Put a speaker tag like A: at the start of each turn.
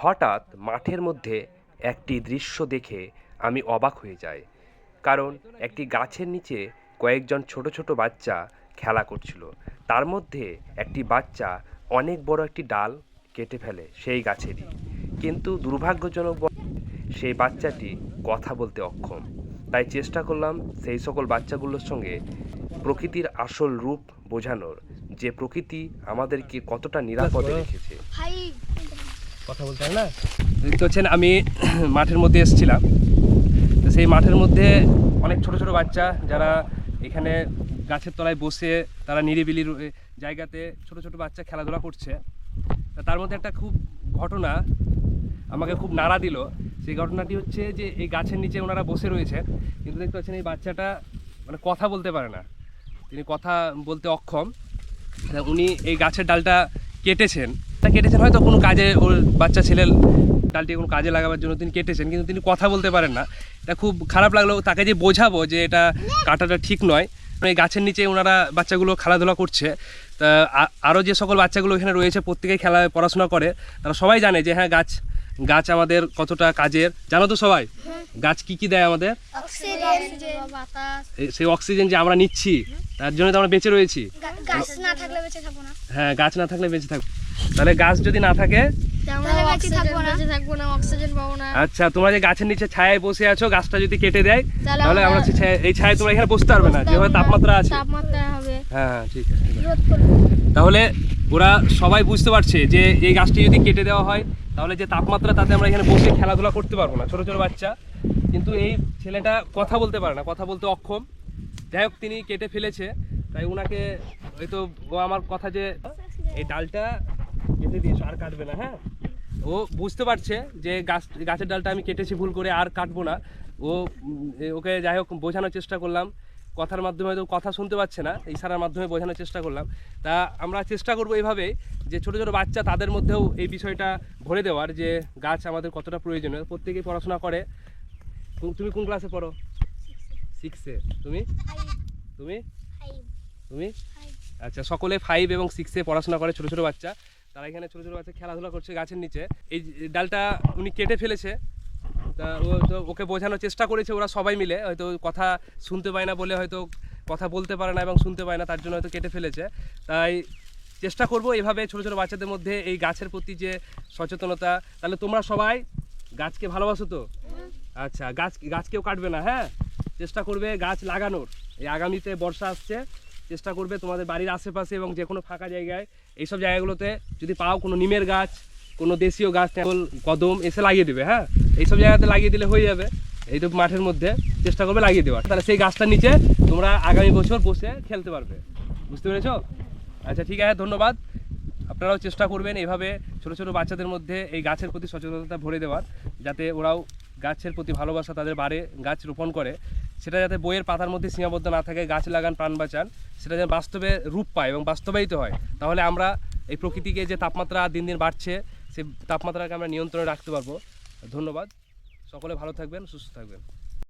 A: হঠাৎ মাঠের মধ্যে একটি দৃশ্য দেখে আমি অবাক হয়ে যাই। কারণ একটি গাছের নিচে কয়েকজন ছোট ছোট বাচ্চা খেলা করছিল। তার মধ্যে একটি বাচ্চা অনেক বড় একটি ডাল কেটে ফেলে সেই গাছেরই। কিন্তু দুর্ভাগ্যজনক সেই বাচ্চাটি কথা বলতে অক্ষম। তাই চেষ্টা করলাম সেই সকল বাচ্চাগুলোর সঙ্গে প্রকৃতির আসল রূপ বোঝানোর, যে প্রকৃতি আমাদেরকে কতটা নিরাপদে রেখেছে। কথা বলতে হয় না। দেখতে পাচ্ছেন আমি মাঠের মধ্যে এসেছিলাম। তো সেই মাঠের মধ্যে অনেক ছোট ছোট বাচ্চা যারা এখানে গাছের তলায় বসে তারা নিরিবিলি জায়গাতে ছোট ছোট বাচ্চা খেলাধুলা করছে। তার মধ্যে একটা খুব ঘটনা আমাকে খুব নাড়া দিল। সেই ঘটনাটি হচ্ছে যে এই গাছের নিচে ওনারা বসে রয়েছে, কিন্তু দেখতে পাচ্ছেন এই বাচ্চাটা মানে কথা বলতে পারে না, তিনি কথা বলতে অক্ষম। উনি এই গাছের ডালটা কেটেছেন হয়তো কোনো কাজে, ওর বাচ্চা ছেলের ডালটি কোনো কাজে লাগাবার জন্য তিনি কেটেছেন, কিন্তু তিনি কথা বলতে পারেন না। এটা খুব খারাপ লাগলো। তাকে যে বোঝাবো যে এটা কাটাটা ঠিক নয়, এই গাছের নিচে ওনারা বাচ্চাগুলো খেলাধুলা করছে। তা আরও যে সকল বাচ্চাগুলো এখানে রয়েছে প্রত্যেকেই পড়াশোনা করে, তারা সবাই জানে যে হ্যাঁ গাছ আমাদের কতটা কাজের। জানো তো সবাই গাছ কি কি দেয় আমাদের? সেই অক্সিজেন যে আমরা নিচ্ছি তার জন্য তো আমরা বেঁচে রয়েছি। হ্যাঁ, গাছ না থাকলে বেঁচে থাকবো। তাহলে গাছ যদি না থাকে আচ্ছা, তোমরা যে গাছের নিচে ছায়ায় বসে আছো, গাছটা যদি কেটে দেয় তাহলে আমরা এই ছায়ায় তোমরা এখানে বসতে পারবে না, যেভাবে তাপমাত্রা আছে। হ্যাঁ ঠিক আছে। তাহলে ওরা সবাই বুঝতে পারছে যে এই গাছটি যদি কেটে দেওয়া হয় তাহলে যে তাপমাত্রা, তাতে আমরা এখানে বসে খেলাধুলা করতে পারবো না, ছোট ছোট বাচ্চা। কিন্তু এই ছেলেটা কথা বলতে পারে না, কথা বলতে অক্ষম। যাই হোক, তিনি কেটে ফেলেছে। তাই ওনাকে হয়তো ও আমার কথা যে এই ডালটা কেটে দিয়েছো, আর কাটবে না। হ্যাঁ, ও বুঝতে পারছে যে গাছের ডালটা আমি কেটেছি ভুল করে, আর কাটবো না। ওকে যাই হোক বোঝানোর চেষ্টা করলাম, কথার মাধ্যমে হয়তো কথা শুনতে পাচ্ছে না, ইশারার মাধ্যমে বোঝানোর চেষ্টা করলাম। তা আমরা চেষ্টা করবো এইভাবে যে ছোটো ছোটো বাচ্চা তাদের মধ্যেও এই বিষয়টা ভরে দেওয়ার, যে গাছ আমাদের কতটা প্রয়োজনীয়। প্রত্যেকেই পড়াশোনা করে। তুমি কোন ক্লাসে পড়ো? 6-এ। তুমি তুমি তুমি আচ্ছা, সকলে 5 এবং 6-এ পড়াশোনা করে, ছোটো ছোটো বাচ্চা। তারা এখানে ছোটো ছোটো বাচ্চা খেলাধুলা করছে গাছের নিচে। এই ডালটা উনি কেটে ফেলেছে। তা ওকে বোঝানোর চেষ্টা করেছে ওরা সবাই মিলে। হয়তো কথা শুনতে পায় না বলে, হয়তো কথা বলতে পারে না এবং শুনতে পায় না, তার জন্য হয়তো কেটে ফেলেছে। তাই চেষ্টা করবো এভাবে ছোটো ছোটো বাচ্চাদের মধ্যে এই গাছের প্রতি যে সচেতনতা। তাহলে তোমরা সবাই গাছকে ভালোবাসো তো? আচ্ছা, গাছ কেউ কাটবে না। হ্যাঁ, চেষ্টা করবে গাছ লাগানোর। এই আগামীতে বর্ষা আসছে, চেষ্টা করবে তোমাদের বাড়ির আশেপাশে এবং যে কোনো ফাঁকা জায়গায়, এইসব জায়গাগুলোতে যদি পাও কোনো নিমের গাছ, কোনো দেশীয় গাছ, কদম এসে লাগিয়ে দেবে। হ্যাঁ, এইসব জায়গাতে লাগিয়ে দিলে হয়ে যাবে। এই তো মাঠের মধ্যে চেষ্টা করবে লাগিয়ে দেওয়ার। তাহলে সেই গাছটার নিচে তোমরা আগামী বছর বসে খেলতে পারবে। বুঝতে পেরেছো? আচ্ছা ঠিক আছে, ধন্যবাদ। আপনারাও চেষ্টা করবেন এইভাবে ছোটো ছোটো বাচ্চাদের মধ্যে এই গাছের প্রতি সচেতনতা ভরে দেওয়ার, যাতে ওরাও গাছের প্রতি ভালোবাসা তাদের বাড়ে, গাছ রোপণ করে। সেটা যাতে বইয়ের পাতার মধ্যে সীমাবদ্ধ না থাকে, গাছ লাগান প্রাণ বাঁচান, সেটা যেন বাস্তবে রূপ পায় এবং বাস্তবায়িত হয়। তাহলে আমরা এই প্রকৃতিকে যে তাপমাত্রা দিন দিন বাড়ছে, সেই তাপমাত্রাকে আমরা নিয়ন্ত্রণে রাখতে পারবো। ধন্যবাদ। সকলে ভালো থাকবেন, সুস্থ থাকবেন।